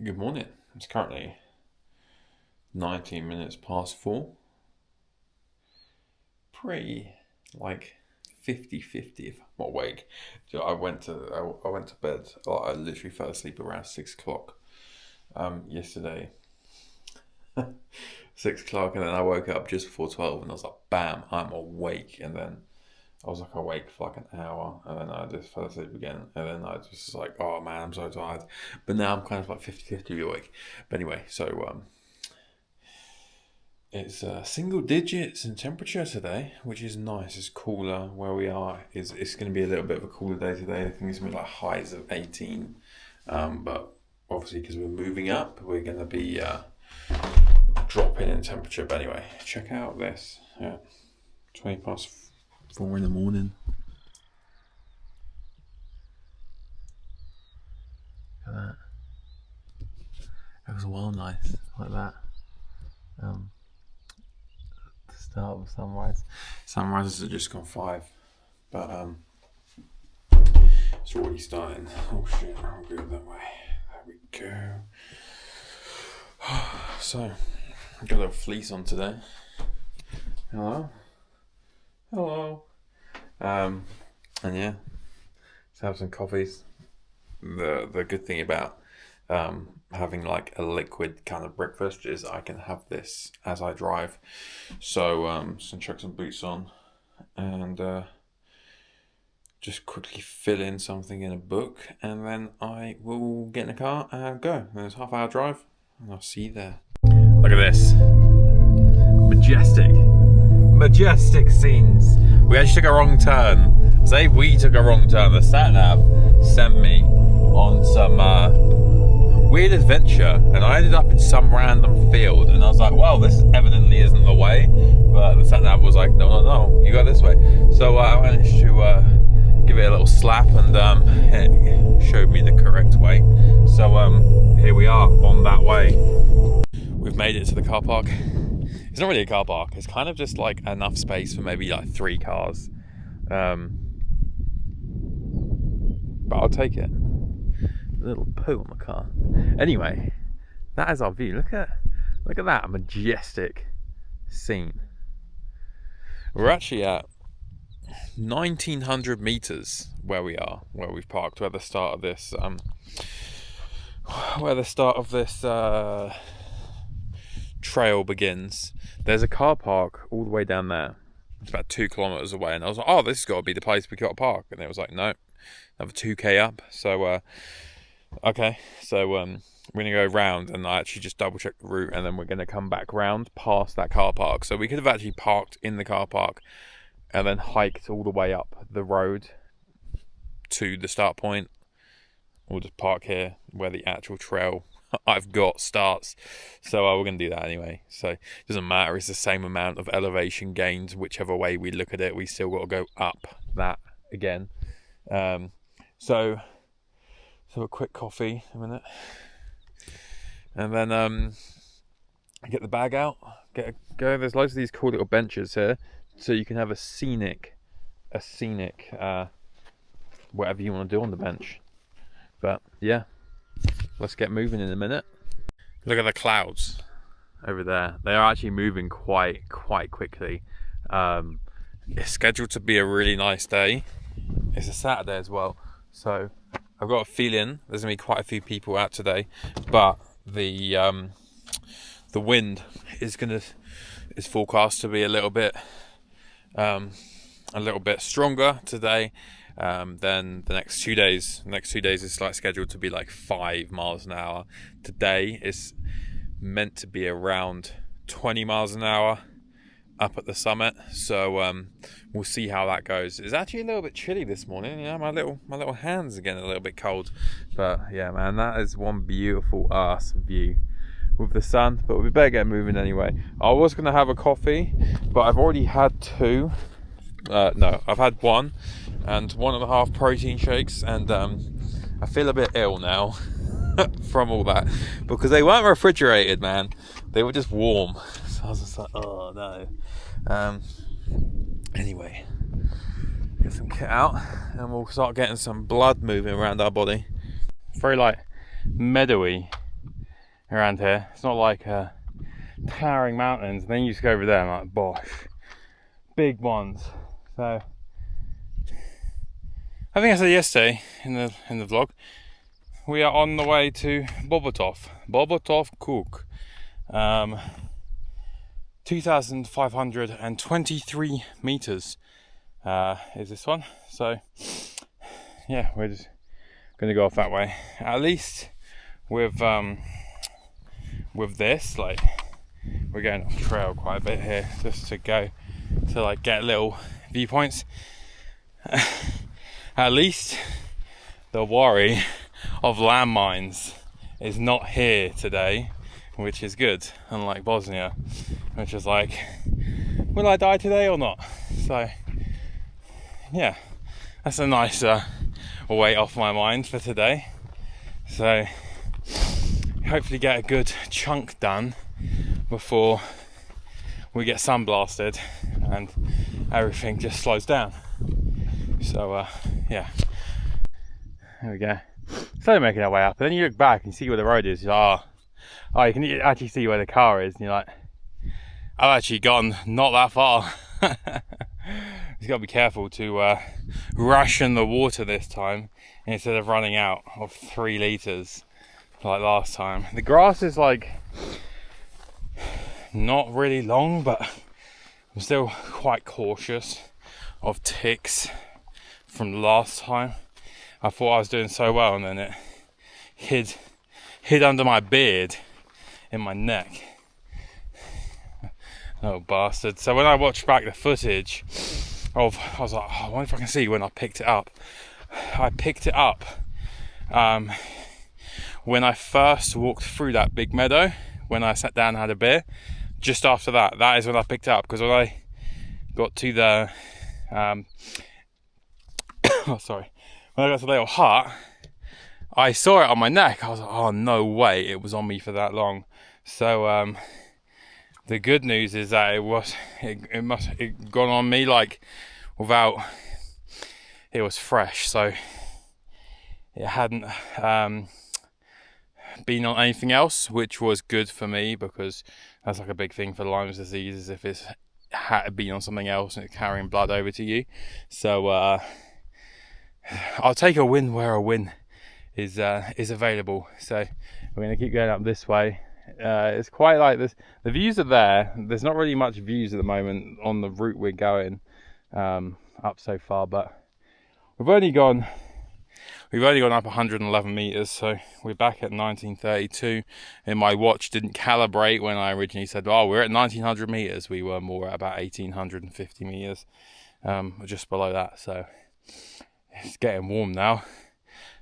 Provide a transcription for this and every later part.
Good morning. It's currently 19 minutes past 4. Pretty like 50-50 if I'm awake. I went to bed. I literally fell asleep around 6 o'clock yesterday. 6 o'clock, and then I woke up just before 12, and I was like, bam, I'm awake. And then I was like awake for like an hour, and then I just fell asleep again. And then I just was like, oh man, I'm so tired. But now I'm kind of like 50-50 awake. But anyway, so it's single digits in temperature today, which is nice. It's cooler where we are. It's going to be a little bit of a cooler day today. I think it's going to be like highs of 18. But obviously because we're moving up, we're going to be dropping in temperature. But anyway, check out this. Yeah, 20 past 4 in the morning. Look at that. It was well nice like that. The start of sunrise. Sunrises are just gone 5, but it's already starting. Oh shit! I'll go that way. There we go. So, I've got a little fleece on today. Hello. And yeah, let's have some coffees. The good thing about having like a liquid kind of breakfast is I can have this as I drive. So chuck some boots on and just quickly fill in something in a book, and then I will get in the car and go. And it's a half-hour drive, and I'll see you there. Look at this. Majestic scenes. We actually took a wrong turn. Say we took a wrong turn. The sat nav sent me on some weird adventure, and I ended up in some random field, and I was like, well, this evidently isn't the way. But the sat nav was like, no, you go this way. So I managed to give it a little slap, and it showed me the correct way. So here we are on that way. We've made it to the car park. It's not really a car park. It's kind of just like enough space for maybe like 3 cars. But I'll take it. A little poo on the car. Anyway, that is our view. Look at that majestic scene. We're actually at 1900 meters where we've parked, where the start of this trail begins. There's a car park all the way down there. It's about 2 kilometers away, and I was like, oh, this has got to be the place we got to park. And it was like, no, another 2k up. So okay, so we're gonna go round, and I actually just double check the route, and then we're gonna come back round past that car park. So we could have actually parked in the car park and then hiked all the way up the road to the start point, or just park here where the actual trail I've got starts. So we're going to do that anyway. So it doesn't matter. It's the same amount of elevation gains whichever way we look at it. We still got to go up that again. So a quick coffee a minute, and then get the bag out, go. There's loads of these cool little benches here, so you can have a scenic whatever you want to do on the bench. But yeah, let's get moving in a minute. Look at the clouds over there. They are actually moving quite quickly. It's scheduled to be a really nice day. It's a Saturday as well, so I've got a feeling there's gonna be quite a few people out today. But the wind is forecast to be a little bit stronger today than the next 2 days. The next 2 days is like scheduled to be like 5 miles an hour. Today is meant to be around 20 miles an hour up at the summit. So we'll see how that goes. It's actually a little bit chilly this morning. Yeah, my little hands are getting a little bit cold. But yeah, man, that is one beautiful ass view with the sun. But we better get moving anyway. I was gonna have a coffee, but I've already had 2. No, I've had 1 and 1.5 protein shakes, and I feel a bit ill now from all that, because they weren't refrigerated, man. They were just warm. So I was just like, oh no. Anyway, get some kit out, and we'll start getting some blood moving around our body. Very like meadowy around here. It's not like towering mountains. And then you just go over there and like, bosh, big ones. So I think I said yesterday in the vlog, we are on the way to Bobotov Kuk. 2,523 meters is this one. So yeah, we're just gonna go off that way. At least with this, like, we're going off trail quite a bit here, just to go to like get little viewpoints. At least the worry of landmines is not here today, which is good, unlike Bosnia, which is like, will I die today or not? So yeah, that's a nice weight off my mind for today. So hopefully get a good chunk done before we get sunblasted and everything just slows down. So yeah, there we go. Slowly making our way up, and then you look back and see where the road is. You're like, oh, you can actually see where the car is, and you're like, I've actually gone not that far. You've got to be careful to ration the water this time instead of running out of 3 litres like last time. The grass is like not really long, but I'm still quite cautious of ticks from last time. I thought I was doing so well, and then it hid under my beard in my neck. Oh bastard. So when I watched back the footage I was like, oh, I wonder if I can see when I picked it up. I picked it up when I first walked through that big meadow, when I sat down and had a beer. Just after that is when I picked it up, because when I got to the when I got to the little hut, I saw it on my neck. I was like, oh no way, it was on me for that long. So the good news is that it must have gone on me like without, it was fresh, so it hadn't been on anything else, which was good for me, because that's like a big thing for Lyme's disease, is if it's had been on something else and it's carrying blood over to you. So I'll take a win where a win is available. So we're going to keep going up this way. It's quite like this. The views are there. There's not really much views at the moment on the route we're going up so far, but we've only gone up 111 meters, so we're back at 1932. And my watch didn't calibrate when I originally said, oh, we're at 1900 meters. We were more at about 1850 meters, just below that. So it's getting warm now.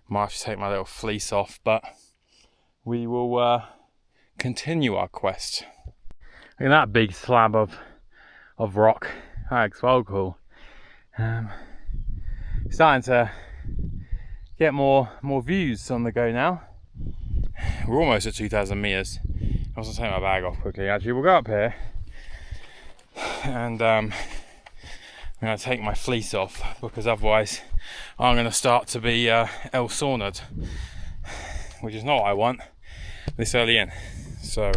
Might have to take my little fleece off, but we will continue our quest. Look at that big slab of rock. That's well cool. Starting to get more views on the go now. We're almost at 2,000 meters. I was gonna take my bag off quickly. Actually, we'll go up here, and I'm gonna take my fleece off, because otherwise I'm gonna start to be el-saunaed, which is not what I want this early in. So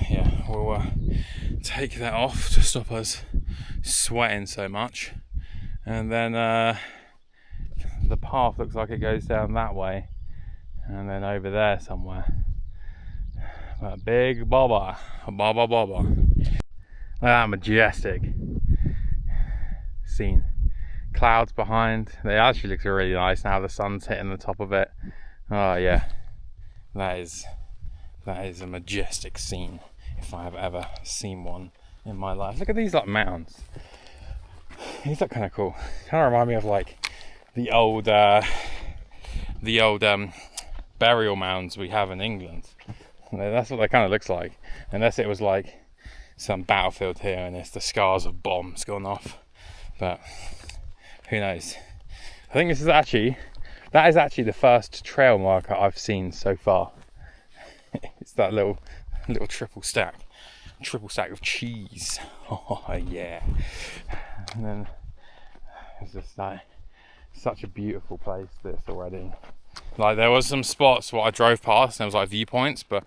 yeah, we'll take that off to stop us sweating so much, and then the path looks like it goes down that way and then over there somewhere. A big bobber. Look at that majestic scene. Clouds behind. It actually looks really nice now the sun's hitting the top of it. Oh yeah, that is a majestic scene, if I have ever seen one in my life. Look at these like mounds. These look kind of cool. Kind of remind me of like the old burial mounds we have in England. That's what that kind of looks like, unless it was like some battlefield here and it's the scars of bombs gone off. But who knows? I think that is actually the first trail marker I've seen so far. It's that little triple stack of cheese. Oh yeah. And then it's just like such a beautiful place, this already. Like there was some spots what I drove past and there was like viewpoints, but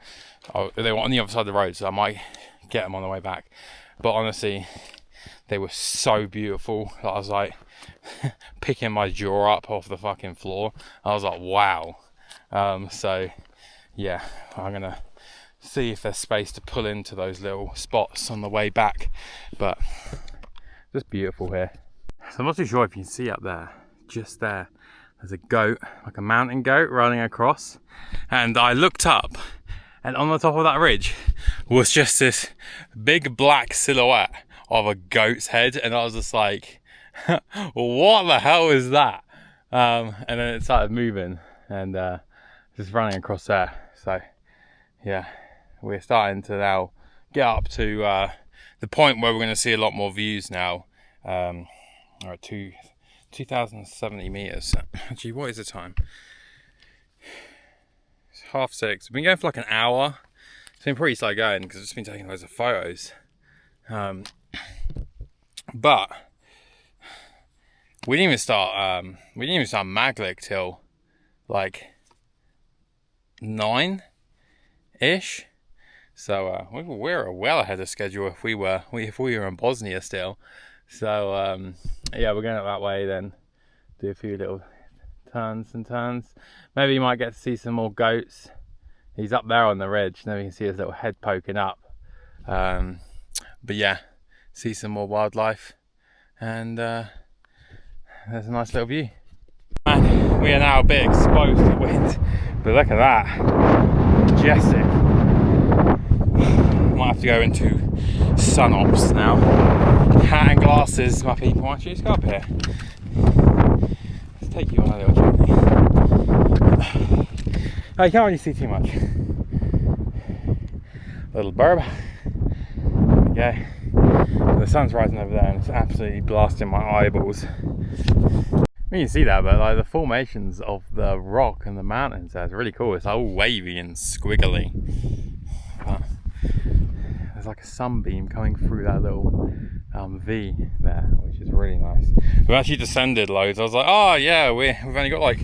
they were on the other side of the road, so I might get them on the way back. But honestly, they were so beautiful. I was like picking my jaw up off the fucking floor. I was like, wow. So yeah, I'm gonna see if there's space to pull into those little spots on the way back. But just beautiful here. So I'm not too sure if you can see up there, just there. There's a goat, like a mountain goat running across. And I looked up and on the top of that ridge was just this big black silhouette of a goat's head. And I was just like, what the hell is that? And then it started moving and just running across there. So yeah, we're starting to now get up to the point where we're going to see a lot more views now. Or 2,070 meters. Actually, what is the time? It's 6:30. We've been going for like an hour. It's been pretty slow going because I've just been taking loads of photos. But we didn't even start. We didn't even start Maglik till like 9-ish. So we're well ahead of schedule if we were in Bosnia still. So yeah, we're going up that way, then do a few little turns and turns. Maybe you might get to see some more goats. He's up there on the ridge. Now you can see his little head poking up. But yeah, see some more wildlife, and there's a nice little view. And we are now a bit exposed to wind, but look at that, majestic. Might have to go into sun-ops now. Hat and glasses, my people. Actually, let's go up here. Let's take you on a little journey. Oh, you can't really see too much. Little burb. There we go. The sun's rising over there and it's absolutely blasting my eyeballs. You can see that, but like the formations of the rock and the mountains there is really cool. It's all wavy and squiggly. But there's like a sunbeam coming through that little V there, which is really nice. We actually descended loads. I was like, oh yeah, we've only got like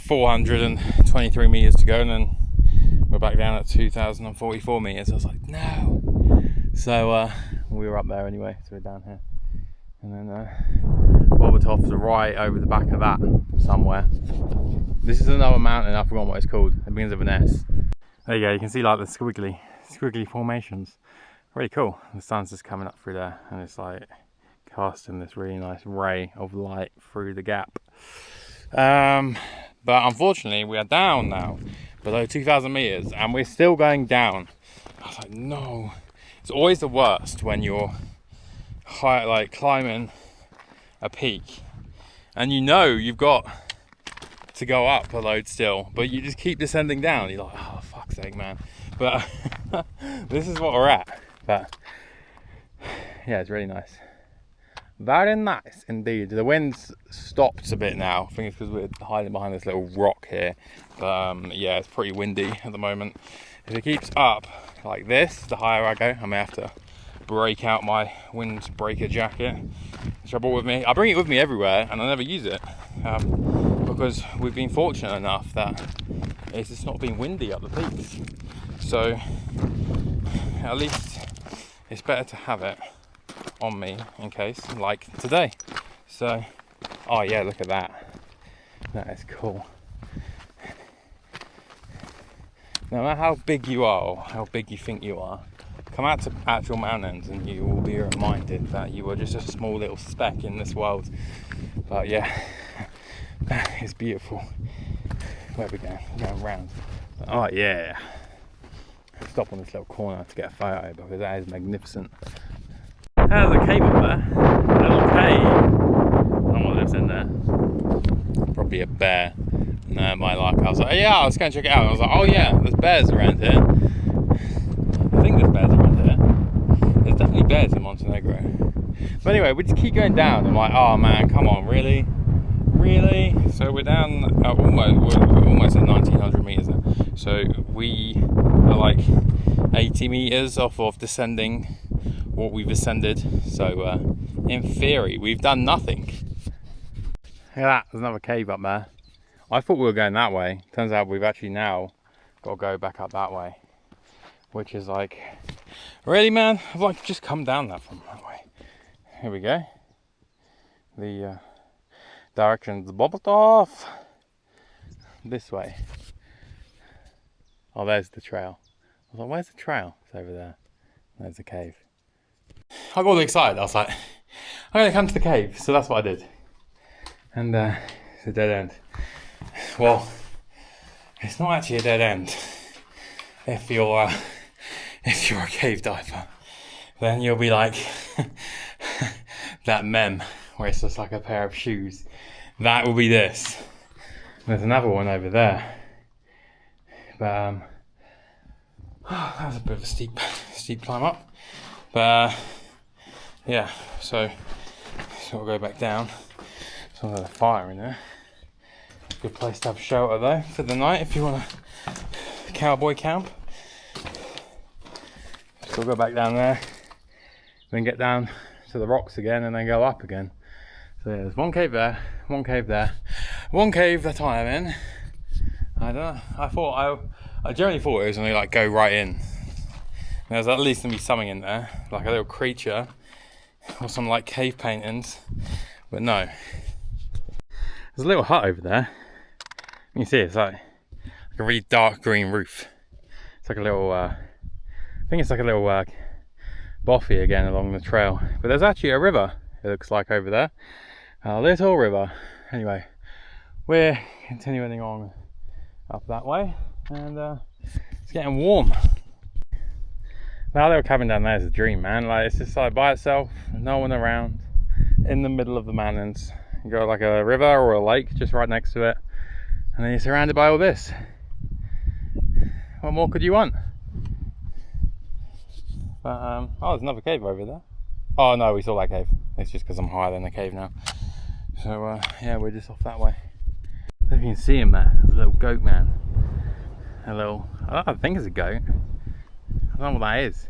423 meters to go, and then we're back down at 2,044 meters. I was like, no. So we were up there anyway, so we're down here. And then Bobotov's right over the back of that somewhere. This is another mountain, I forgot what it's called. It begins with an S. There you go, you can see like the squiggly formations. Really cool. The sun's just coming up through there and it's like casting this really nice ray of light through the gap. But unfortunately we are down now below 2,000 meters and we're still going down. I was like, no. It's always the worst when you're high, like climbing a peak and you know you've got to go up a load still, but you just keep descending down. You're like, oh fuck's sake, man. But this is what we're at. But yeah, it's really nice. Very nice indeed. The wind's stopped a bit now. I think it's because we're hiding behind this little rock here. But yeah, it's pretty windy at the moment. If it keeps up like this, the higher I go, I may have to break out my windbreaker jacket, which I brought with me. I bring it with me everywhere and I never use it because we've been fortunate enough that it's just not been windy up the peaks. So at least it's better to have it on me in case, like today. So, oh yeah, look at that. That is cool. No matter how big you are or how big you think you are, come out to actual mountains and you will be reminded that you are just a small little speck in this world. But yeah, that is beautiful. Where are we going? We're going round. Oh yeah. Stop on this little corner to get a photo because that is magnificent. There's a cave up there. A little cave. I don't know what lives in there. Probably a bear. No, my luck. I was like, yeah, let's go and check it out. And I was like, oh yeah, there's bears around here. I think there's bears around here. There's definitely bears in Montenegro. But anyway, we just keep going down. I'm like, oh man, come on, really? Really? So we're down almost at 1,900 meters now. So we are like 80 meters off of descending what we've ascended. So in theory, we've done nothing. Look at that, there's another cave up there. I thought we were going that way. Turns out we've actually now got to go back up that way. Which is like, really man? I've like just come down that from that way. Here we go. The directions, Bobotov. This way. Oh, there's the trail. I was like, where's the trail? It's over there. There's the cave. I got all excited. I was like, I'm going to come to the cave. So that's what I did. And it's a dead end. Well, it's not actually a dead end. If you're a cave diver, then you'll be like that meme where it's just like a pair of shoes. That will be this. There's another one over there. But that was a bit of a steep climb up. But yeah, so we'll go back down. There's another fire in there. Good place to have shelter though for the night if you want a cowboy camp. So we'll go back down there, then get down to the rocks again, and then go up again. So yeah, there's one cave there, one cave there, one cave that I am in. I don't know. I generally thought it was only like go right in. There's at least gonna be something in there, like a little creature or some like cave paintings, but no. There's a little hut over there. You can see it's like a really dark green roof. It's like a little, I think it's like a little bothy again along the trail. But there's actually a river, it looks like over there. A little river. Anyway, we're continuing on up that way, and it's getting warm. That little cabin down there is a dream, man. Like, it's just like by itself, no one around, in the middle of the mountains. You got like a river or a lake just right next to it, and then you're surrounded by all this. What more could you want? But oh, there's another cave over there. Oh no, we saw that cave. It's just because I'm higher than the cave now. So yeah, we're just off that way. I don't know if you can see him there. There's a little goat man. A little, I think it's a goat. I don't know what that is,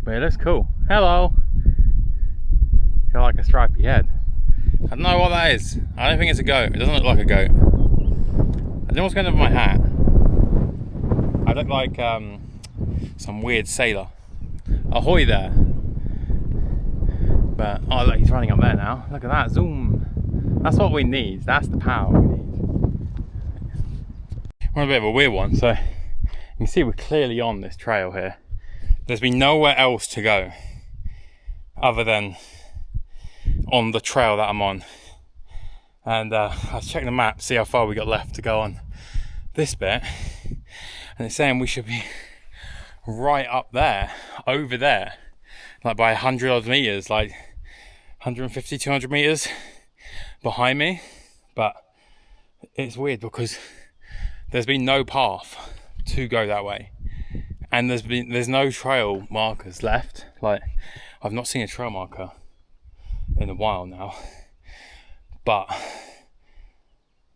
but it looks cool. Hello. Got like a stripy head. I don't know what that is. I don't think it's a goat. It doesn't look like a goat. I don't know what's going on with my hat. I look like some weird sailor. Ahoy there. But oh look, he's running up there now. Look at that, zoom. That's what we need. That's the power we need. We're on a bit of a weird one, so you can see we're clearly on this trail here. There's been nowhere else to go other than on the trail that I'm on. And I was checking the map, see how far we got left to go on this bit, and it's saying we should be right up there, over there, like by 100 odd meters, like 150, 200 meters behind me. But it's weird because there's been no path to go that way, and there's no trail markers left. Like, I've not seen a trail marker in a while now, but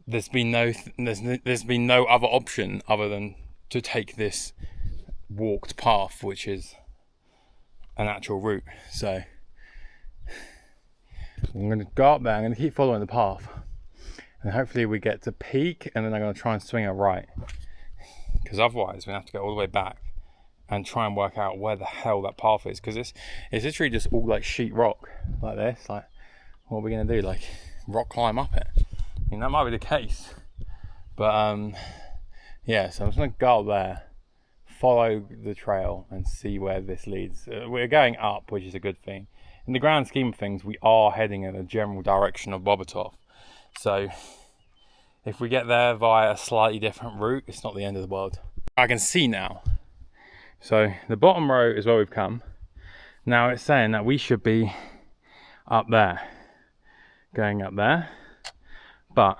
there's been no other option other than to take this walked path, which is an actual route. So I'm going to go up there, I'm going to keep following the path, and hopefully we get to peak, and then I'm going to try and swing it right, because otherwise we have to go all the way back and try and work out where the hell that path is, because it's literally just all like sheet rock like this. Like, what are we going to do, like rock climb up it? I mean, that might be the case, but yeah, so I'm just going to go up there, follow the trail and see where this leads. We're going up, which is a good thing. In the grand scheme of things, we are heading in the general direction of Bobotov. So if we get there via a slightly different route, it's not the end of the world. I can see now. So the bottom row is where we've come. Now it's saying that we should be up there, going up there, but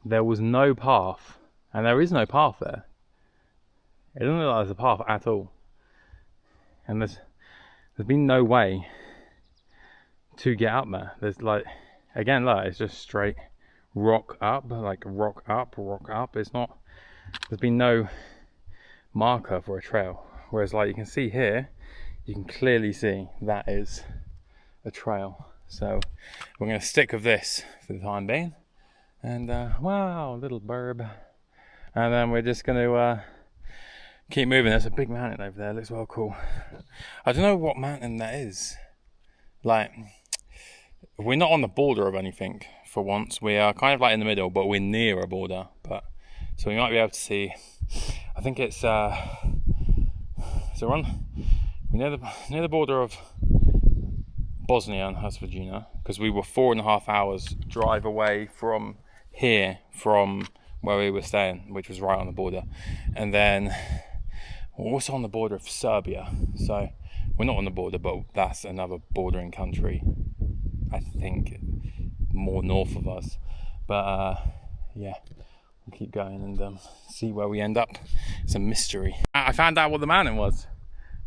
there was no path, and there is no path there. It doesn't look like there's a path at all, and there's been no way to get up there. There's like, again, look, it's just straight rock up, like rock up, rock up. It's not, there's been no marker for a trail, whereas like you can see here, you can clearly see that is a trail. So we're going to stick with this for the time being, And wow, little burb. And then we're just going to keep moving. There's a big mountain over there. It looks well cool. I don't know what mountain that is. Like, we're not on the border of anything for once. We are kind of like in the middle, but we're near a border. But so we might be able to see. I think it's we're near the border of Bosnia and Herzegovina, because we were 4.5 hours drive away from here, from where we were staying, which was right on the border. And then we're also on the border of Serbia, so we're not on the border, but that's another bordering country, I think, more north of us. But yeah, we'll keep going and see where we end up. It's a mystery. I found out what the mountain was.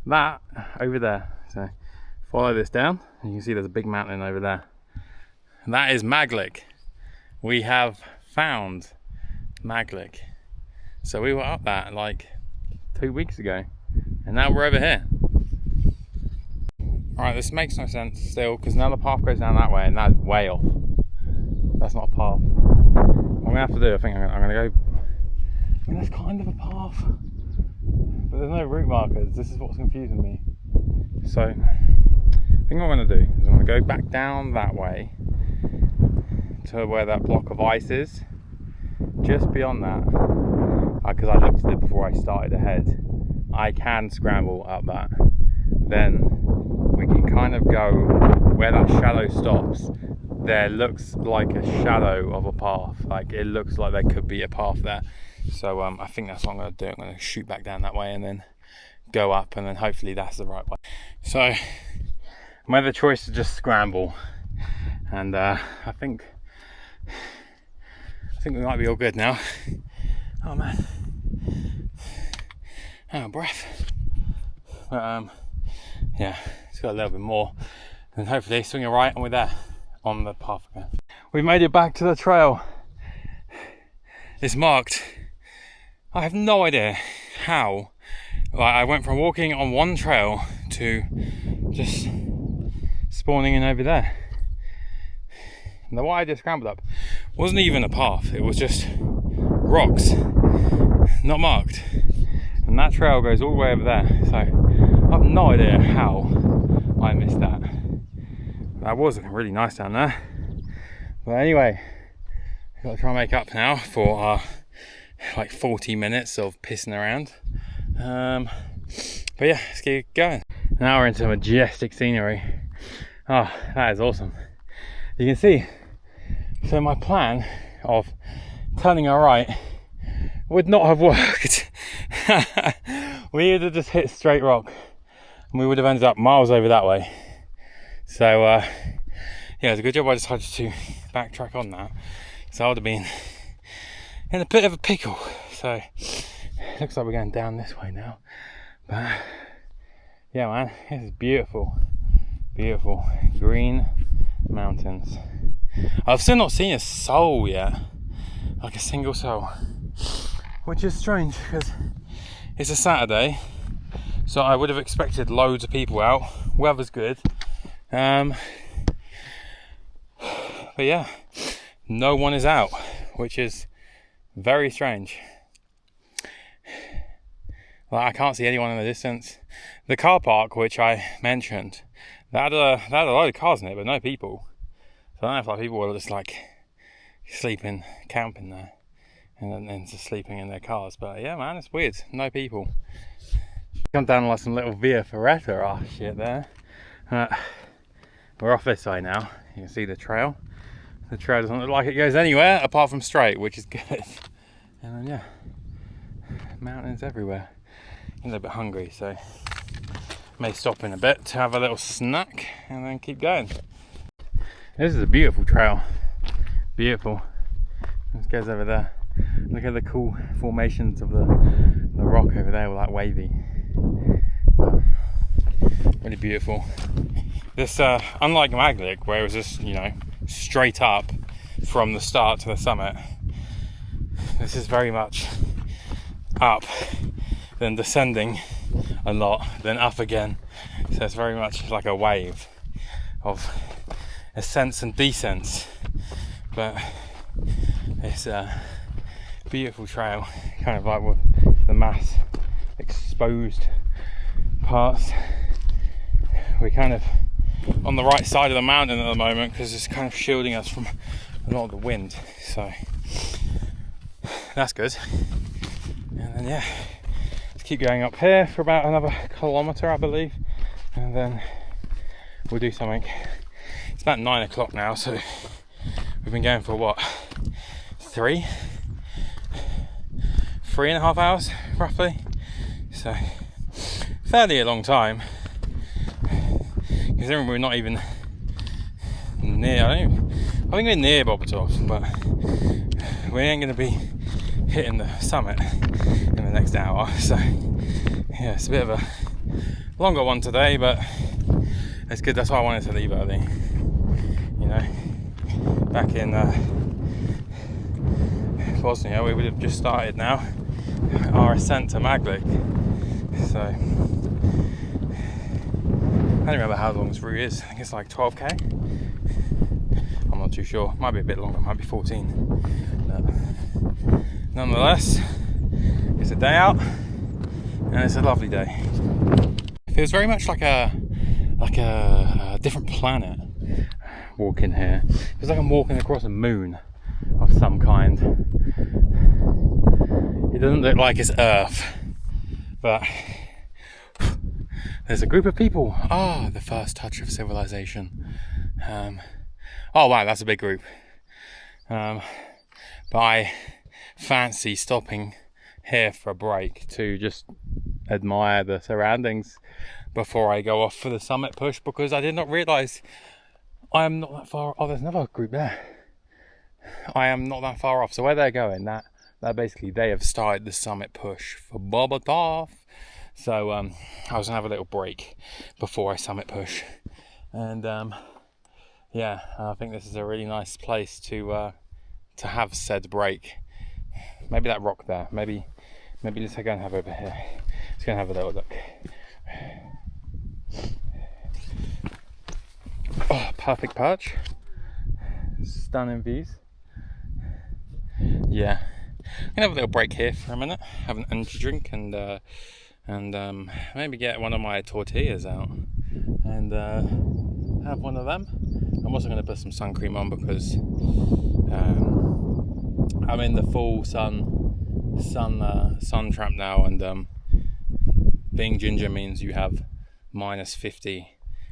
That over there. So follow this down, and you can see there's a big mountain over there. And that is Maglik. We have found Maglik. So we were up that like 2 weeks ago, and now we're over here. Alright, this makes no sense still, because now the path goes down that way, and that's way off. That's not a path. What I'm going to have to do, I think I'm going to go... I mean, that's kind of a path, but there's no route markers. This is what's confusing me. So, I think what I'm going to do is I'm going to go back down that way to where that block of ice is. Just beyond that, because I looked at it before I started ahead, I can scramble up that. Then we can kind of go where that shadow stops. There looks like a shadow of a path. Like, it looks like there could be a path there. So I think that's what I'm going to do. I'm going to shoot back down that way and then go up, and then hopefully that's the right way. So I made the choice to just scramble, and I think we might be all good now. Oh man, out of breath. But yeah, it's got a little bit more, and hopefully swinging right and we're there on the path again. We've made it back to the trail. It's marked. I have no idea how. Like, I went from walking on one trail to just spawning in over there. And the way I just scrambled up wasn't even a path, it was just rocks, not marked. And that trail goes all the way over there, so I have no idea how I missed that. That was looking really nice down there. But anyway, I've got to try and make up now for like 40 minutes of pissing around. But yeah, let's keep going. Now we're into majestic scenery. Oh, that is awesome. You can see, so my plan of turning our right would not have worked. We would have just hit straight rock and we would have ended up miles over that way. So yeah, it's a good job I decided to backtrack on that, so I would have been in a bit of a pickle. So it looks like we're going down this way now, but yeah man, this is beautiful. Beautiful green mountains. I've still not seen a soul yet, like a single soul, which is strange because it's a Saturday, so I would have expected loads of people out. Weather's good, but yeah, no one is out, which is very strange. Like, I can't see anyone in the distance. The car park, which I mentioned, they had a lot of cars in it, but no people. So I don't know if like people were just like sleeping, camping there, and then just sleeping in their cars. But yeah, man, it's weird. No people. Come down like some little Via Ferrata shit there. We're off this way now. You can see the trail. The trail doesn't look like it goes anywhere apart from straight, which is good. And then yeah, mountains everywhere. I'm a little bit hungry, so may stop in a bit to have a little snack and then keep going. This is a beautiful trail. Beautiful. This goes over there. Look at the cool formations of the rock over there, all that wavy. Really beautiful. This, unlike Maglik, where it was just, you know, straight up from the start to the summit, this is very much up, then descending a lot, then up again. So it's very much like a wave of ascents and descents. But It's a beautiful trail, kind of like with the mass exposed parts. We're kind of on the right side of the mountain at the moment because it's kind of shielding us from a lot of the wind, so that's good. And then yeah, let's keep going up here for about another kilometre, I believe, and then we'll do something. It's about 9 o'clock now, so we've been going for what, 3.5 hours roughly, so fairly a long time, considering we're not even near. I think we're near Bobotov, but we ain't going to be hitting the summit in the next hour, so yeah, it's a bit of a longer one today, but it's good. That's why I wanted to leave early, you know. Back in Bosnia, we would have just started now our ascent to Maglik, so I don't remember how long this route is. I think it's like 12k. I'm not too sure. Might be a bit longer. Might be 14. But nonetheless, it's a day out, and it's a lovely day. It feels very much like a different planet walking here. It feels like I'm walking across a moon of some kind. It doesn't look like it's Earth, but there's a group of people. The first touch of civilization. Oh wow, that's a big group. But I fancy stopping here for a break to just admire the surroundings before I go off for the summit push, because I did not realise I am not that far. Oh, there's another group there. I am not that far off. So where they're going, that basically they have started the summit push for Bobotov. So I was gonna have a little break before I summit push, and yeah, I think this is a really nice place to have said break. Maybe that rock there. Maybe let's go and have over here. Let's go and have a little look. Oh, perfect perch. Stunning views. Yeah, I'm gonna have a little break here for a minute, have an energy drink, and maybe get one of my tortillas out and have one of them. I'm also going to put some sun cream on because I'm in the full sun trap now, and being ginger means you have -50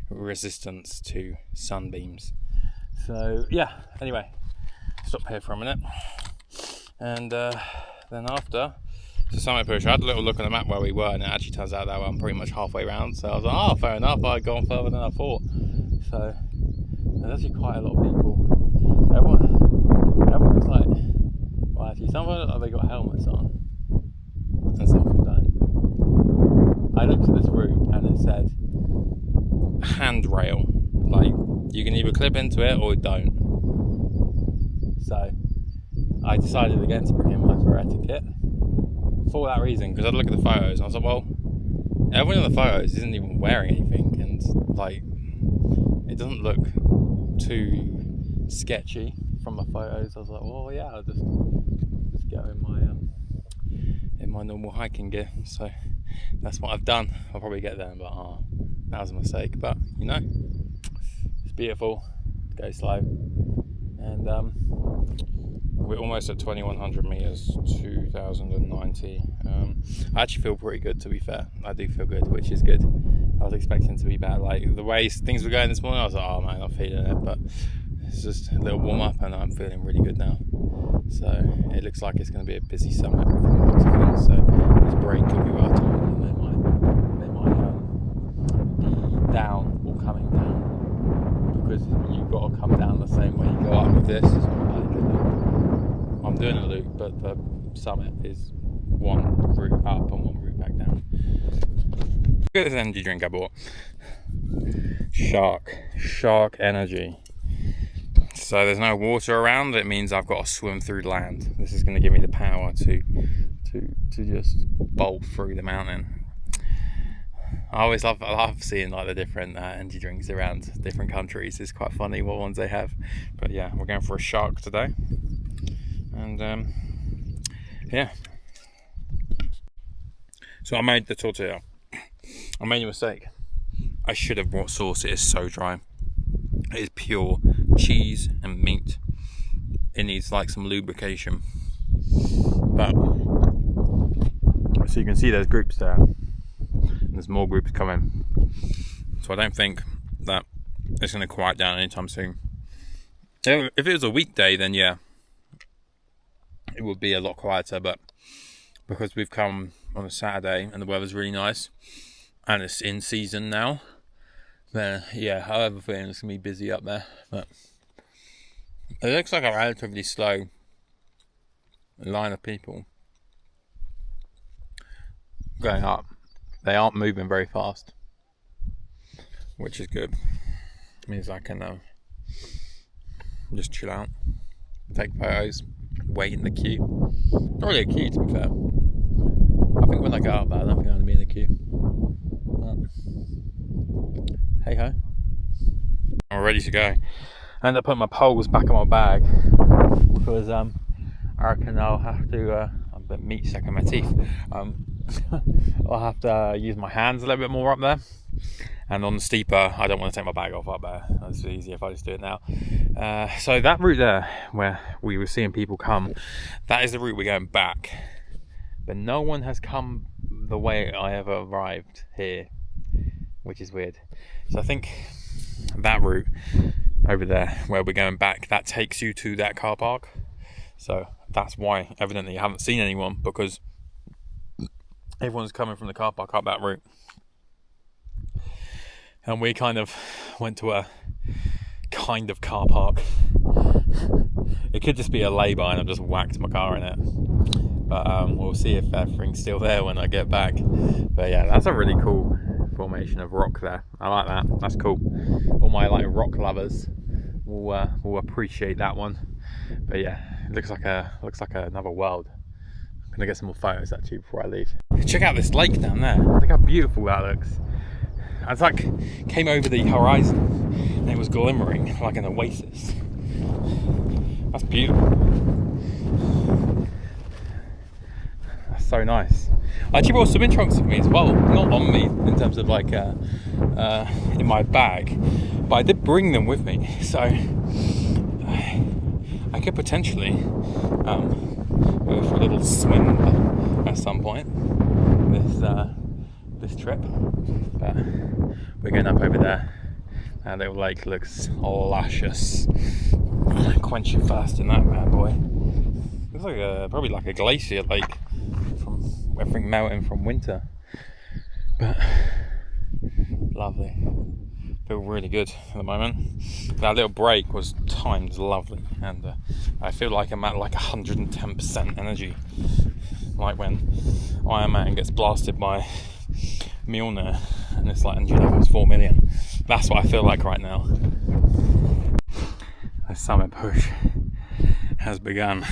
resistance to sunbeams. So yeah, anyway, stop here for a minute, and then after the summit push, I had a little look on the map where we were, and it actually turns out that I'm pretty much halfway around. So I was like, oh, fair enough, I'd gone further than I thought. So there's actually quite a lot of people. Everyone looks like, well, actually some of them look like they got helmets on, and some of them don't. I looked at this route and it said handrail, like you can either clip into it or don't. So I decided against bringing my Ferretta kit for that reason, because I'd look at the photos and I was like, well, everyone in the photos isn't even wearing anything, and like it doesn't look too sketchy from the photos. I was like, well, yeah, I'll just go in my normal hiking gear. So that's what I've done. I'll probably get there, but that was a mistake. But you know, it's beautiful. Go slow, and we're almost at 2100 meters, 2090. I actually feel pretty good, to be fair. I do feel good, which is good. I was expecting to be bad. Like the way things were going this morning, I was like, oh man, I'm feeling it. But it's just a little warm up, and I'm feeling really good now. So it looks like it's going to be a busy summit from lots of things. So this break could be well timed, and they might be down or coming down, because you've got to come down the same way you go up with this. It's not like a loop. I'm doing a loop, but the summit is one route up and one route back down. Look at this energy drink I bought. Shark energy. So there's no water around. It means I've got to swim through land. This is going to give me the power to just bolt through the mountain. I love seeing like the different energy drinks around different countries. It's quite funny what ones they have. But yeah, we're going for a shark today. And yeah. So I made the tortilla. I made a mistake. I should have brought sauce. It is so dry. It is pure cheese and meat. It needs like some lubrication. But so you can see there's groups there. And there's more groups coming. So I don't think that it's going to quiet down anytime soon. If it was a weekday, then yeah, it would be a lot quieter. But because we've come on a Saturday and the weather's really nice and it's in season now, then yeah, I have a feeling it's going to be busy up there. But it looks like a relatively slow line of people going up. They aren't moving very fast, which is good. It means I can just chill out, take photos, wait in the queue. Not really a queue, to be fair. I think when I go out there, I don't think I'm going to be in the queue. But hey ho. I'm ready to go. I ended up putting my poles back in my bag because I reckon I'll have to, a bit meat stuck in my teeth. I'll have to use my hands a little bit more up there. And on the steeper, I don't want to take my bag off up there. That's easier if I just do it now. So that route there, where we were seeing people come, that is the route we're going back. But no one has come the way I have arrived here, which is weird. So I think that route over there, where we're going back, that takes you to that car park. So that's why, evidently, you haven't seen anyone, because everyone's coming from the car park up that route. And we kind of went to a kind of car park. It could just be a lay-by and I've just whacked my car in it. But we'll see if everything's still there when I get back. But yeah, that's a really cool formation of rock there. I like that. That's cool. All my like rock lovers will appreciate that one. But yeah, it looks like another world. I'm gonna get some more photos actually before I leave. Check out this lake down there. Look how beautiful that looks. It's like came over the horizon and it was glimmering like an oasis. That's beautiful. That's so nice. I actually brought swimming trunks with me as well. Not on me in terms of like in my bag, but I did bring them with me. So I could potentially go for a little swim at some point this trip. But we're going up over there. That little lake looks luscious. Quench your thirst in that bad boy. Looks like probably like a glacier lake from everything melting from winter. But lovely. Feel really good at the moment. That little break was timed lovely, and I feel like I'm at like 110% energy, like when Iron Man gets blasted by Mjolnir and it's like energy level is 4 million. That's what I feel like right now. The summit push has begun.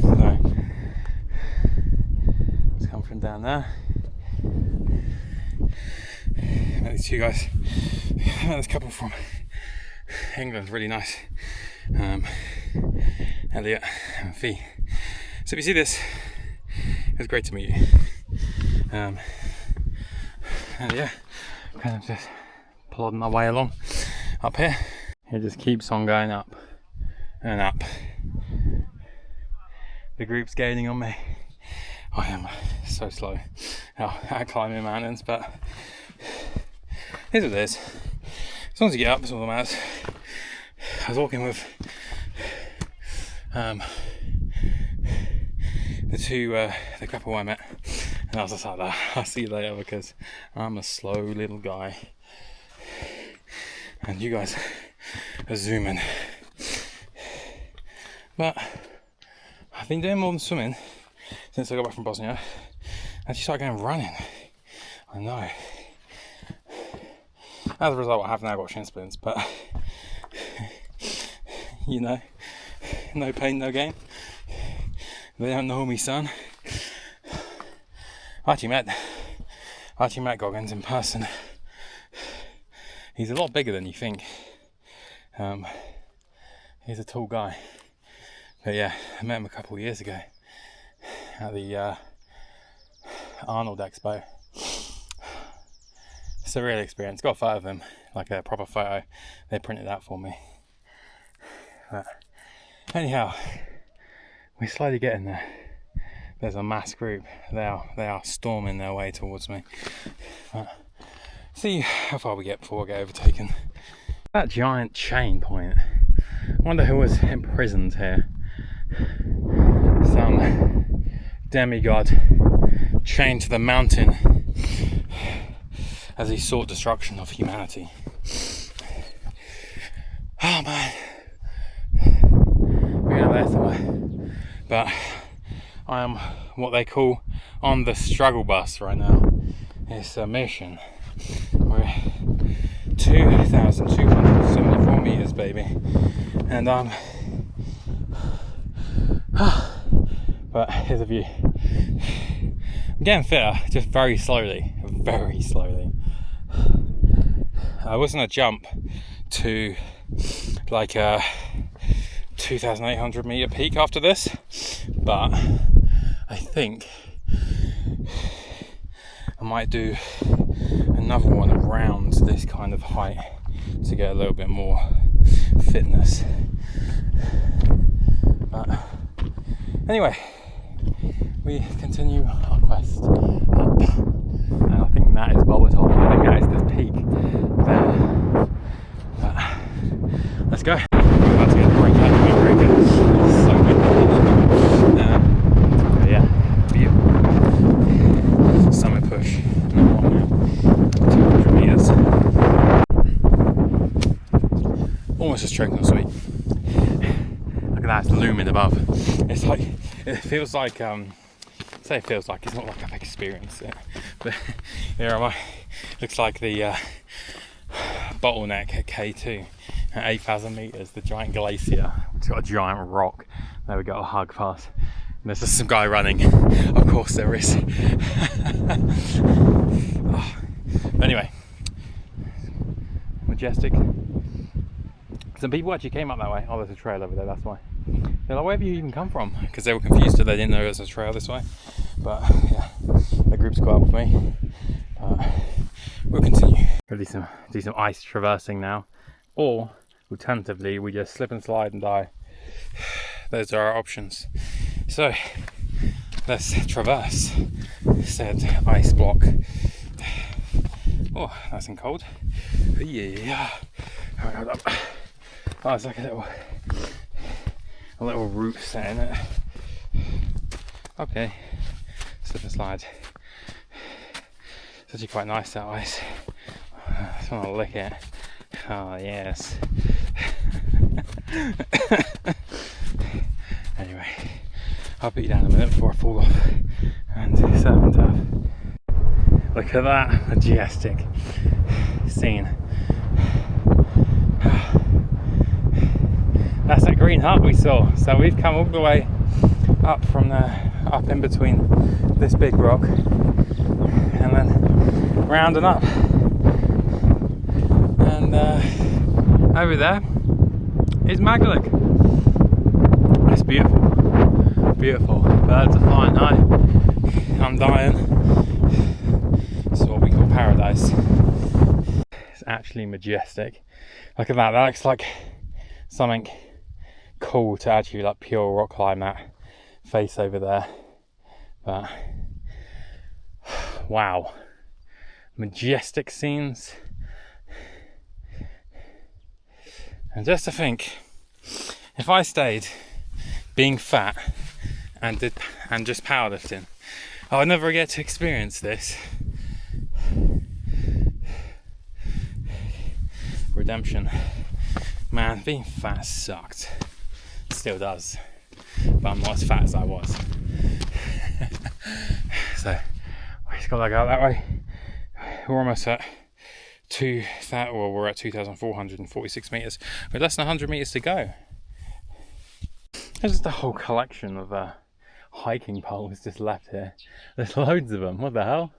So let's come from down there. And these two guys, this couple from England, really nice. Elliot and Fee. So if you see this, it was great to meet you. And yeah, kind of just plodding my way along up here. It just keeps on going up and up. The group's gaining on me. I am so slow at climbing mountains, but here's what it is. As long as you get up, it's all that matters. I was walking with the couple I met, and I was just like that. I'll see you later, because I'm a slow little guy and you guys are zooming. But I've been doing more than swimming since I got back from Bosnia. I just started going running. I know. As a result, I have now got shin splints, but you know, no pain, no gain. They don't know me, son. I actually met Goggins in person. He's a lot bigger than you think. He's a tall guy, But yeah, I met him a couple of years ago at the Arnold Expo. It's a real experience. Got a photo of him, like a proper photo. They printed that for me. But anyhow, we're slowly getting there. There's a mass group. They are storming their way towards me. But see how far we get before we get overtaken. That giant chain point. I wonder who was imprisoned here. Some demigod chained to the mountain as he sought destruction of humanity. Oh man, we're out there somewhere. But I am what they call on the struggle bus right now. It's a mission. We're 2,274 meters, baby, and I'm. But here's a view. I'm getting fitter, just very slowly, very slowly. I was gonna jump to like a 2,800 meter peak after this, but I think I might do another one around this kind of height to get a little bit more fitness. But anyway, we continue our quest up, and I think that is Bobotov. I think that is the peak there. But let's go. I'm about to get a break out of my breaker. It's so good. But yeah, beautiful. Summit push. Number 200 meters. Almost as choking on sweet. Look at that, it's looming above. It's like, it feels like, say it feels like, it's not like I've experienced it, but there am I. Looks like the bottleneck at K2 at 8,000 meters, the giant glacier. It's got a giant rock. There we go, a hug pass. And there's just some guy running. Of course there is. Oh. Anyway, majestic. Some people actually came up that way. Oh, there's a trail over there, that's why. They're like, where have you even come from? Because they were confused that they didn't know there was a trail this way. But yeah, the group's caught up with me. We'll continue. We'll do some ice traversing now. Or, alternatively, we just slip and slide and die. Those are our options. So, let's traverse said ice block. Oh, nice and cold. Yeah. Oh, it's like a little root set in it. Okay, slip and slide. It's actually quite nice, that ice. I just want to lick it. Oh yes. Anyway, I'll put you down a minute before I fall off and surf and turf. Look at that majestic scene. That's that green hut we saw. So we've come all the way up from there, up in between this big rock, and then round and up. And over there is Magalik. It's beautiful, beautiful. Birds are flying high. I'm dying. This is what we call paradise. It's actually majestic. Look at that. That looks like something cool to actually like pure rock climb that face over there. But wow, majestic scenes. And just to think, if I stayed being fat and just powerlifting, I would never get to experience this. Redemption. Man, being fat sucked. Still does. But I'm not as fat as I was. So, we just got to go that way. We're almost at we're at 2,446 meters. With less than 100 meters to go. There's just a whole collection of hiking poles just left here. There's loads of them. What the hell?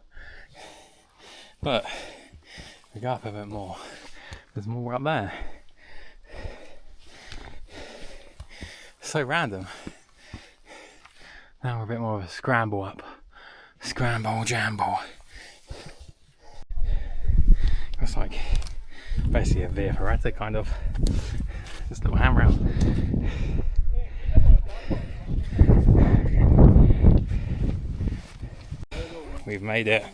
But we go up a bit more. There's more up there. So random. Now we're a bit more of a scramble up. Scramble jamble. It's like basically a Via Ferrata kind of. Just a little handrail. We've made it.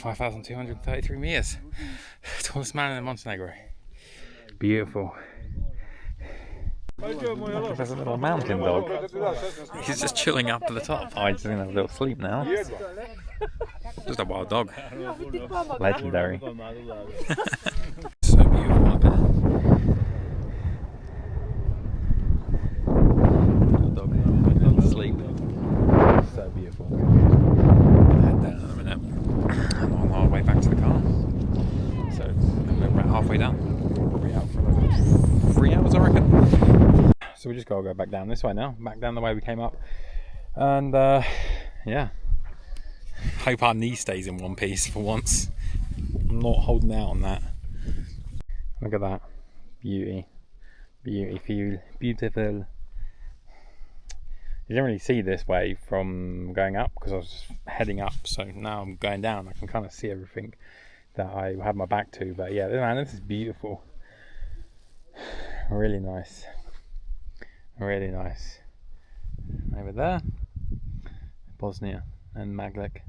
(5,233 meters). Tallest man in Montenegro. Beautiful. There's a little mountain dog. He's just chilling up to the top. Oh, he's gonna have a little sleep now. Just a wild dog. Legendary. So beautiful up there. Little dog. Little sleep. So beautiful. Head down in a minute. I'm on our way back to the car. So we're about halfway down. Probably out for like 3 hours, I reckon. So we just gotta go back down this way now. Back down the way we came up. And yeah. Hope our knee stays in one piece for once. I'm not holding out on that. Look at that. Beauty. Beautiful. Beautiful. You don't really see this way from going up because I was just heading up, so now I'm going down. I can kind of see everything that I have my back to. But yeah, man, this is beautiful. Really nice. Really nice. Over there, Bosnia and Maglek.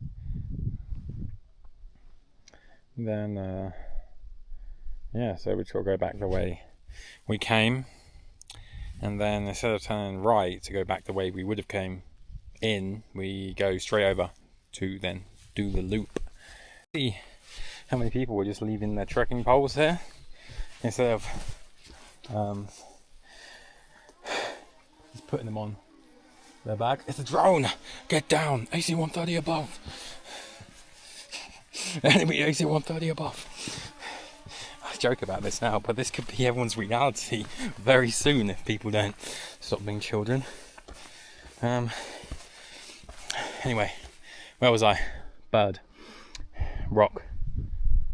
Then yeah, so we just got to go back the way we came. And then instead of turning right to go back the way we would have came in, we go straight over to then do the loop. See how many people were just leaving their trekking poles here instead of just putting them on their bag. It's a drone! Get down! AC 130 above! Enemy AC 130 above! I joke about this now, but this could be everyone's reality very soon if people don't stop being children. Anyway, where was I? Bird, rock,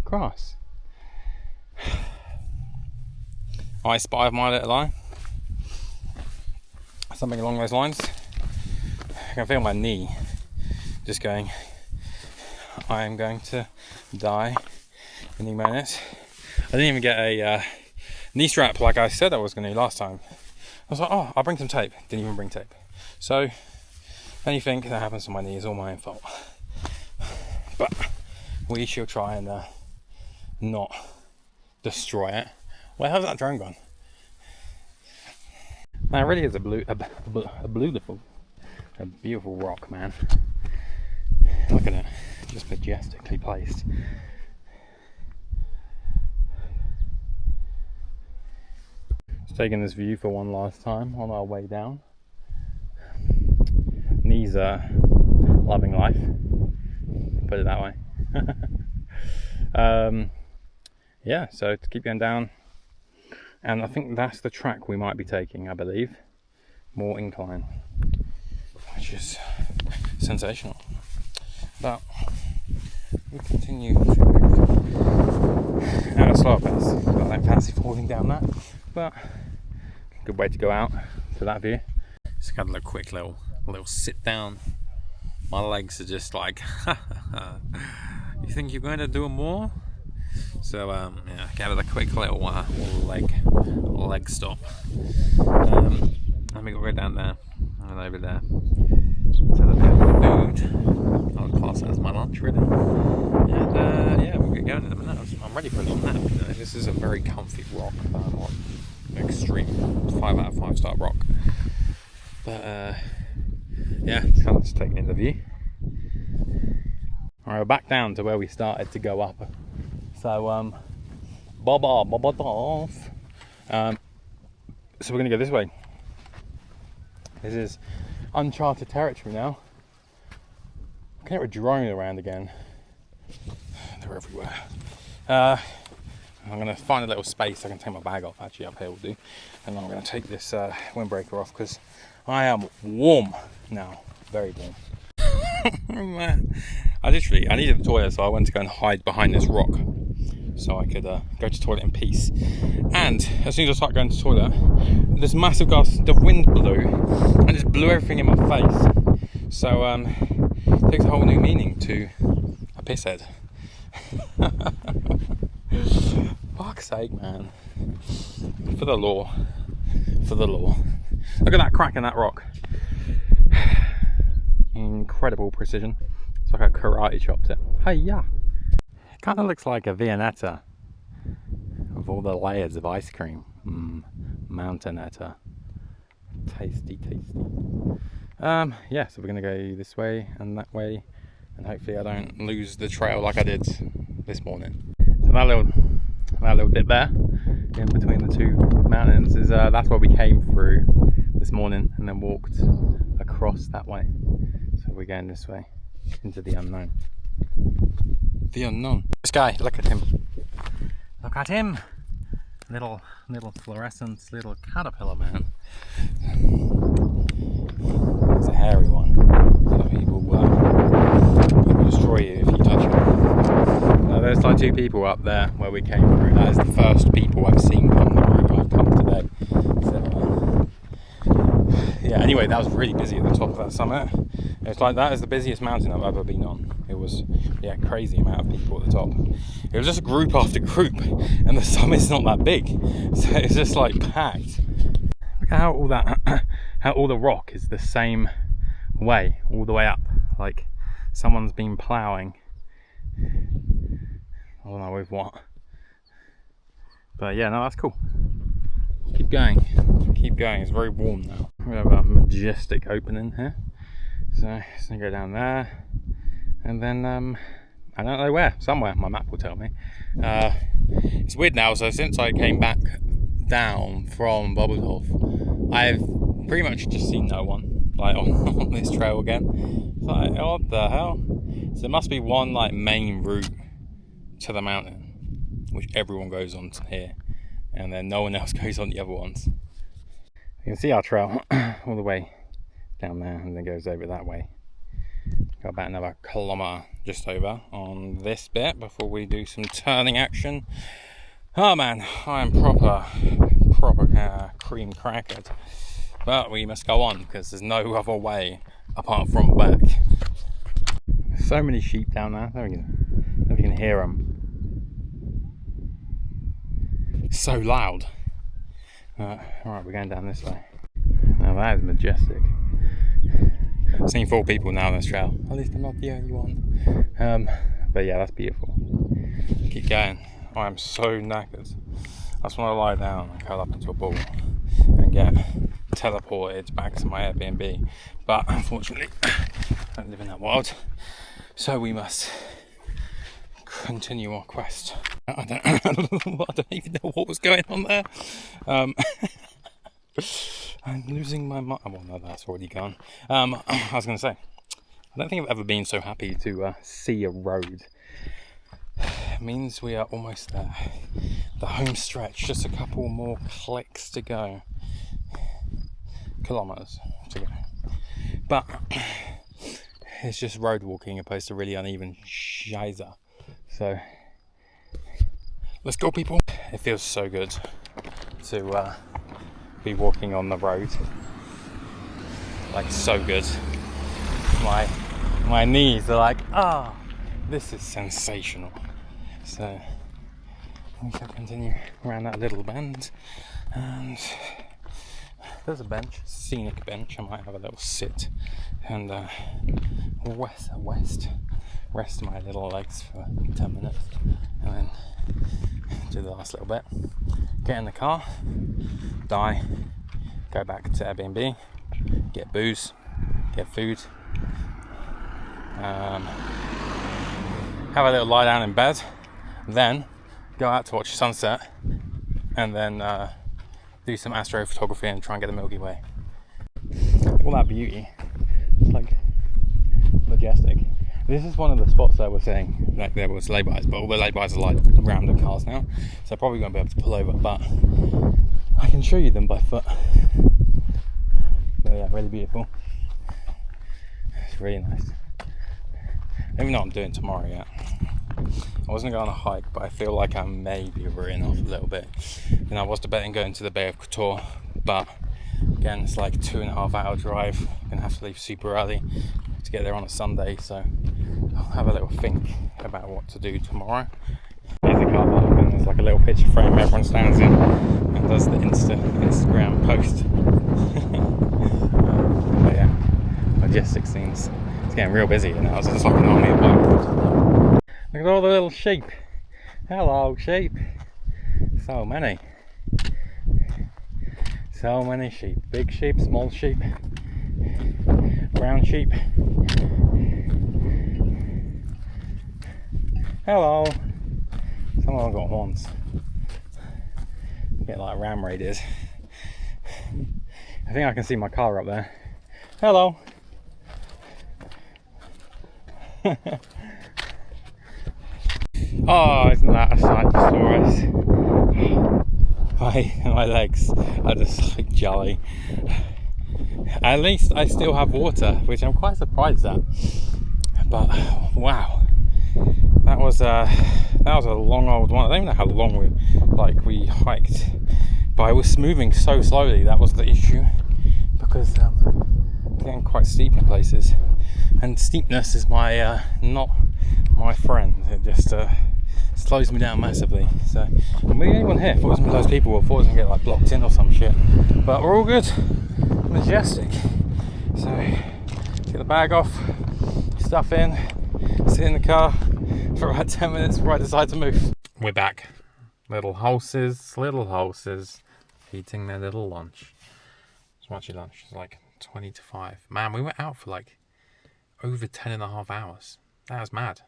grass. I spy of my little eye. Something along those lines. I can feel my knee just going, I am going to die any minute. I didn't even get a knee strap like I said I was going to last time. I was like, oh, I'll bring some tape. Didn't even bring tape. So anything that happens to my knee is all my own fault. But we shall try and not destroy it. Where has that drone gone? Man, it really is a beautiful rock, man. Look at it, just majestically placed. Just taking this view for one last time on our way down. Knees are loving life, put it that way. Yeah, so to keep going down, and I think that's the track we might be taking, I believe. More incline, which is sensational. But we continue to move at a slower pace. Got that fancy falling down that, but good way to go out to that view. Just got a quick little sit down. My legs are just like, you think you're going to do more? So yeah, gave it a quick little leg stop. Let me go down there and over there. So a bit of food. I'll class that as my lunch really. And yeah, we'll get going in a minute. I'm ready for a little nap. You know, this is a very comfy rock. Extreme 5 out of 5 star rock. But yeah, kind of just taking in the view. Alright, we're back down to where we started to go up. So Bobotov. So we're gonna go this way. This is uncharted territory now. I can hear a drone around again. They're everywhere. I'm gonna find a little space I can take my bag off. Actually, up here will do. And I'm gonna take this windbreaker off because I am warm now, very warm. Man. I needed the toilet, so I went to go and hide behind this rock so I could go to the toilet in peace. And as soon as I started going to the toilet, this massive gust of wind blew and just blew everything in my face. So it takes a whole new meaning to a pisshead. Fuck's sake, man. For the law. For the law. Look at that crack in that rock. Incredible precision. It's like I karate chopped it. Hi-ya! It kind of looks like a Viennetta with all the layers of ice cream. Mountainetta. Tasty, tasty. Yeah, so we're going to go this way and that way, and hopefully I don't lose the trail like I did this morning. So that little dip there, in between the two mountains, is that's where we came through this morning and then walked across that way. So we're going this way into the unknown. The unknown. This guy, look at him. Look at him. Little fluorescent little caterpillar man. It's a hairy one. So he will destroy you if you touch him. There's like two people up there where we came through. That is the first people I've seen come the route I've come today. So, yeah, anyway, that was really busy at the top of that summit. It's like that is the busiest mountain I've ever been on. It was, yeah, crazy amount of people at the top. It was just group after group, and the summit's not that big, so it's just like packed. Look at how all the rock is the same way all the way up. Like someone's been ploughing. I don't know with what. But yeah, no, that's cool. Keep going. Keep going. It's very warm now. We have a majestic opening here. So it's gonna go down there. And then I don't know where, somewhere, my map will tell me. It's weird now, so since I came back down from Bobotov, I've pretty much just seen no one, like on this trail again. It's like, what the hell? So there must be one like main route to the mountain, which everyone goes on here, and then no one else goes on the other ones. You can see our trail all the way down there, and then goes over that way. Got about another kilometre just over on this bit before we do some turning action. Oh man, I am proper cream crackered. But we must go on because there's no other way apart from back. So many sheep down there. There we go. If you can hear them. So loud. Alright, we're going down this way. Now that is majestic. I've seen 4 people now on this trail. At least I'm not the only one. But yeah, that's beautiful. Keep going. I am so knackered. I just want to lie down and curl up into a ball and get teleported back to my Airbnb. But unfortunately, I don't live in that world. So we must continue our quest. I don't even know what was going on there. I'm losing my mind. Well, no, that's already gone. I was going to say, I don't think I've ever been so happy to see a road. It means we are almost there. The home stretch, just a couple more clicks to go. Kilometres to go. But it's just road walking opposed to really uneven shizer. So let's go, people. It feels so good to be walking on the road. Like, so good. My knees are like, this is sensational. So we shall continue around that little bend, and there's a bench, scenic bench. I might have a little sit and rest my little legs for 10 minutes, and then do the last little bit. Get in the car, go back to Airbnb, get booze, get food, have a little lie down in bed, then go out to watch the sunset, and then do some astrophotography and try and get the Milky Way. All that beauty, it's like majestic. This is one of the spots I was saying, like there was laybys, but all the laybys are like random cars now, so I probably won't be able to pull over, but I can show you them by foot. But yeah, really beautiful. It's really nice. Even though I'm doing tomorrow yet. I wasn't going on a hike, but I feel like I may be rearing off a little bit. And I was debating going to the Bay of Kotor, but again, it's like 2.5 hour drive. I'm gonna have to leave super early to get there on a Sunday, so I'll have a little think about what to do tomorrow. Here's the car park, and there's like a little picture frame everyone stands in and does the Instagram post. But yeah, logistics scenes. It's getting real busy now. It's just like an army of one. Look at all the little sheep. Hello, sheep. So many. So many sheep. Big sheep, small sheep, brown sheep. Hello. Some of them got horns. A bit like ram raiders. I think I can see my car up there. Hello. Oh, isn't that a sight for us? My legs are just like jelly. At least I still have water, which I'm quite surprised at. But wow, that was a long old one. I don't even know how long we hiked, but I was moving so slowly. That was the issue, because getting quite steep in places, and steepness is not my friend. It just slows me down massively. So I'm the only one here. I thought it was one of those people who thought it was gonna get like blocked in or some shit, but we're all good. Majestic. So get the bag off, stuff in, sit in the car for about 10 minutes before I decide to move. We're back. Little horses, eating their little lunch. It's much lunch. It's like 20 to 5. Man, we were out for like over 10.5 hours. That was mad.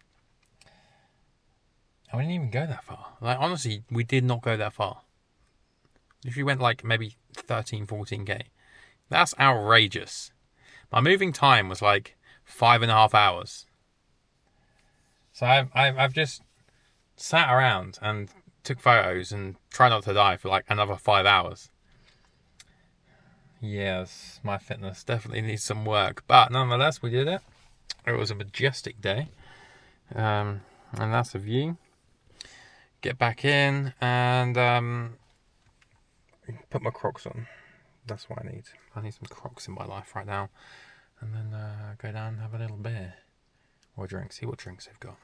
And we didn't even go that far. Like, honestly, we did not go that far. If you went like maybe 13, 14k, that's outrageous. My moving time was like 5.5 hours. So I've just sat around and took photos and tried not to die for like another 5 hours. Yes, my fitness definitely needs some work, but nonetheless, we did it. It was a majestic day, and that's a view. Get back in and put my Crocs on. That's what I need. I need some Crocs in my life right now, and then go down and have a little beer or a drink. See what drinks they've got.